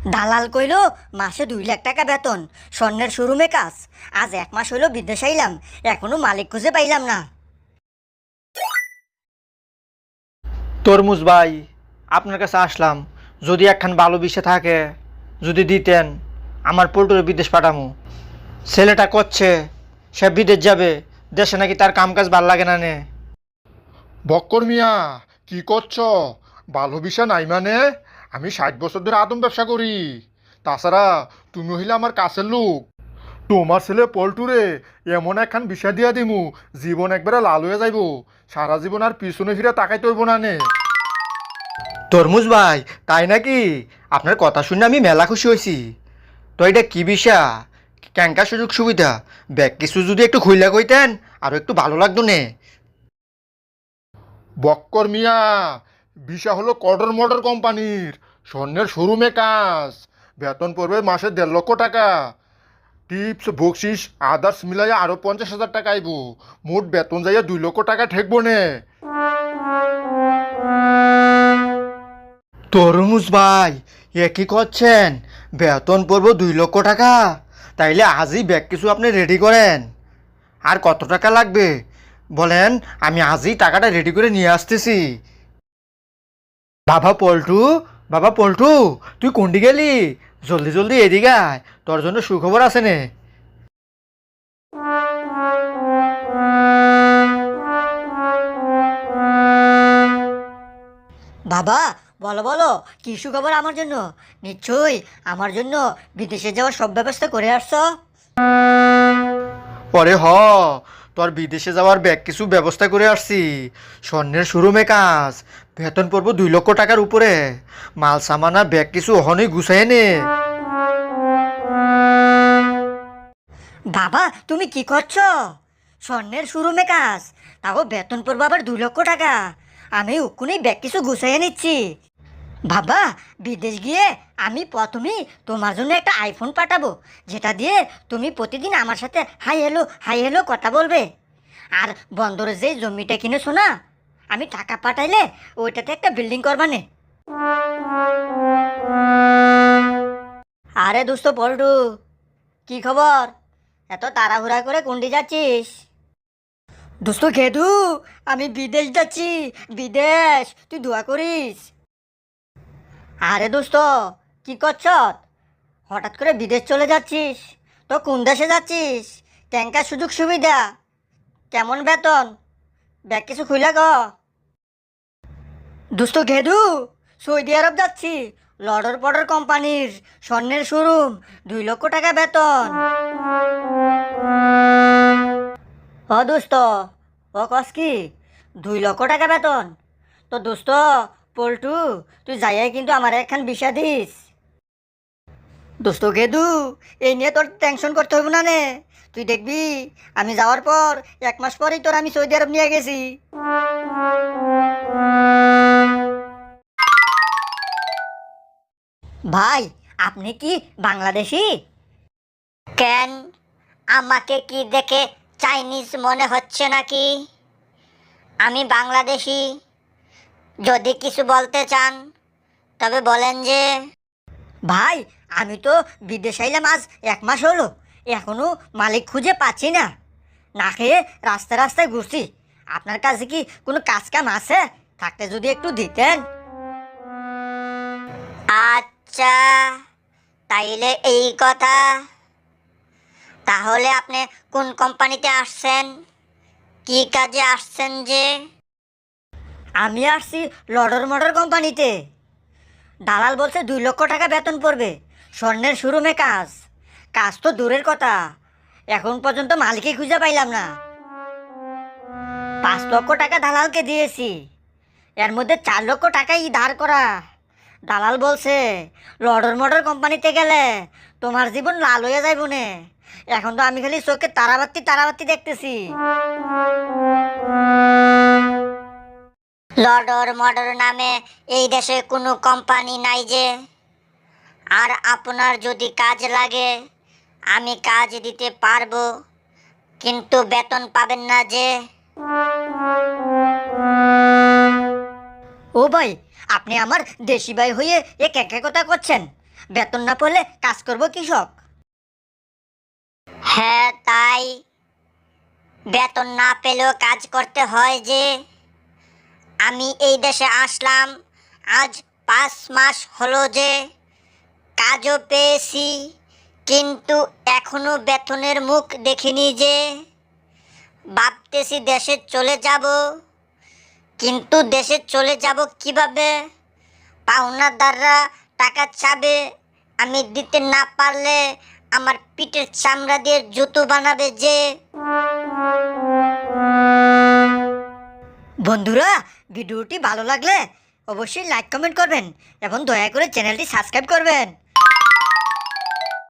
দালাল কইল মাসে 2 লাখ টাকা বেতন, স্বর্ণের শোরুমে কাজ। আজ 1 মাস হইল বিদেশ আইলাম, এখনো মালিক খুঁজে পাইলাম না। তরমুজ ভাই, আপনার কাছে আসলাম। যদি একখান ভালো বিষয় থাকে, যদি দিতেন, আমার পোল্ট্রি বিদেশ পাঠামু। ছেলেটা করছে, সে বিদেশ যাবে, দেশে নাকি তার কাম কাজ ভাল লাগে না নে। বক্কর মিয়া, কি করছো? ভালো বিষয় নাই মানে? আমি 60 বছর ধরে আদম ব্যবসা করি। তাছাড়া তুমি হইলে আমার কাছের লোক। তোমার ছেলে পল্টুরে এমন একখান বিষয় দিয়া দিমু, জীবন একবারে লাল হয়ে যাইব। সারা জীবন আর পিছনে ফিরে তাকাইতে হইব না নে। তরমুজ ভাই, তাই নাকি? আপনার কথা শুনে আমি মেলা খুশি হয়েছি। তো এটা কি বিষয়, ক্যাঙ্কা সুযোগ সুবিধা? ব্যাগ কিছু যদি একটু খুইলা কইতেন, আরো একটু ভালো লাগতো নে। বক্কর মিয়া, বিষয় হলো কটর মোটর কোম্পানির স্বর্ণের শোরুমে কাজ। বেতন পড়বে মাসে 1.5 লক্ষ টাকা। টিপস বকশিস আদার্স মিলাইয়া আরো 50,000 টাকা আইব। মোট বেতন যাইয়া 2 লক্ষ টাকা ঠেকবো নে। তরমুজ ভাই, এ কি করছেন? বেতন পড়বো 2 লক্ষ টাকা? তাইলে আজই ব্যাগ কিছু আপনি রেডি করেন। আর কত টাকা লাগবে বলেন, আমি আজই টাকাটা রেডি করে নিয়ে আসতেছি। বাবা পল্টু, বাবা পল্টু, তুই কোনটি গেলি? জলদি জলদি এদিকে আয়, তোর জন্য সুখবর আছে নে। বাবা, বলো বলো, কি সুখবর আমার জন্য? নিশ্চয়ই আমার জন্য বিদেশে যাওয়ার সব ব্যবস্থা করে আসছো। পরে তোর বিদেশে যাওয়ার ব্যাগ কিছু ব্যবস্থা করে আসছি। স্বর্ণের শোরুমে কাজ, বেতন পড়বো 2 লক্ষ টাকার উপরে। মাল সামানা ব্যাগ কিছু ওখানেই গুছাই নে। বাবা, তুমি কি করছো? স্বর্ণের শোরুমে কাজ, তাও বেতন পড়বো আবার 2 লক্ষ টাকা। আমি উকুনি ব্যাগ কিছু গুছাইয়ে নিচ্ছি। বাবা, বিদেশ গিয়ে আমি প্রথমেই তোমার জন্য একটা আইফোন পাঠাবো, যেটা দিয়ে তুমি প্রতিদিন আমার সাথে হাই হ্যালো কথা বলবে। আর বন্দরে যেই জমিটা কিনেছো না, আমি টাকা পাঠাইলে ওইটাতে একটা বিল্ডিং করবানে। আরে দোস্ত পল্টু, কি খবর? এত তাড়াহুড়া করে কুন্ডি যাচ্ছিস? দোস্ত খেদু, আমি বিদেশ যাচ্ছি, বিদেশ। তুই দোয়া করিস। আরে দোস্ত, কি করছ? হঠাৎ করে বিদেশ চলে যাচ্ছিস? তো কোন দেশে যাচ্ছিস? ক্যাঙ্কা সুযোগ সুবিধা, কেমন বেতন? ব্যাগ কিছু খুইলা গ। দোস্ত ঘেদু, সৌদি আরব যাচ্ছি। লডর পডর কোম্পানির স্বর্ণের শোরুম, 2 লক্ষ টাকা বেতন। ও দোস্ত, ও কস কি? 2 লক্ষ টাকা বেতন? তো দোস্ত পল্টু, তুই যাইয়াই কিন্তু আমার একখান বিষা দিস। দোস্ত গেদু, এই নিয়ে তোর টেনশন করতে হইব না নে। তুই দেখবি আমি যাওয়ার পর 1 মাস পরেই তোর আমি সৌদি আরব নিয়ে গেছি। ভাই, আপনি কি বাংলাদেশি? কেন, আমাকে কি দেখে চাইনিজ মনে হচ্ছে নাকি? আমি বাংলাদেশি। যদি কিছু বলতে চান তবে বলেন যে। ভাই, আমি তো বিদেশ আইলাম আজ 1 মাস হলো, এখনো মালিক খুঁজে পাচ্ছি না। না খেয়ে রাস্তায় রাস্তায় ঘুরছি। আপনার কাছে কি কোনো কাজ কাম আছে? থাকতে যদি একটু দিতেন। আচ্ছা, তাইলে এই কথা। তাহলে আপনি কোন কোম্পানিতে আসছেন? কি কাজে আসছেন যে? আমি আসছি লডর মডর কোম্পানিতে। দালাল বলছে 2 লক্ষ টাকা বেতন পড়বে, স্বর্ণের শোরুমে কাজ। কাজ তো দূরের কথা, এখন পর্যন্ত মালিকই খুঁজে পাইলাম না। 5 লক্ষ টাকা দালালকে দিয়েছি, এর মধ্যে 4 লক্ষ টাকাই ধার করা। দালাল বলছে লডর মডর কোম্পানিতে গেলে তোমার জীবন লাল হয়ে যাইব নে। এখন তো আমি খালি চোখে তারাবাতি তারাবাতি দেখতেছি। লডর মডর নামে এই দেশে কোনো কোম্পানি নাই যে। আর আপনার যদি কাজ লাগে আমি কাজ দিতে পারবো, কিন্তু বেতন পাবেন না যে। ও ভাই, আপনি আমার দেশি ভাই হয়ে এ ক্যাঁকা কথা করছেন? বেতন না পেলে কাজ করব কৃষক। হ্যাঁ তাই, বেতন না পেলেও কাজ করতে হয় যে। আমি এই দেশে আসলাম আজ 5 মাস হলো যে, কাজও পেয়েছি, কিন্তু এখনো বেতনের মুখ দেখিনি যে। ভাবতেছি দেশে চলে যাব, কিন্তু দেশে চলে যাব কিভাবে? পাওনাদাররা টাকা চাবে, আমি দিতে না পারলে আমার পিঠের চামড়া দিয়ে জুতো বানাবে যে। বন্ধুরা, ভিডিওটি ভালো লাগলে অবশ্যই লাইক কমেন্ট করবেন এবং দয়া করে চ্যানেলটি সাবস্ক্রাইব করবেন।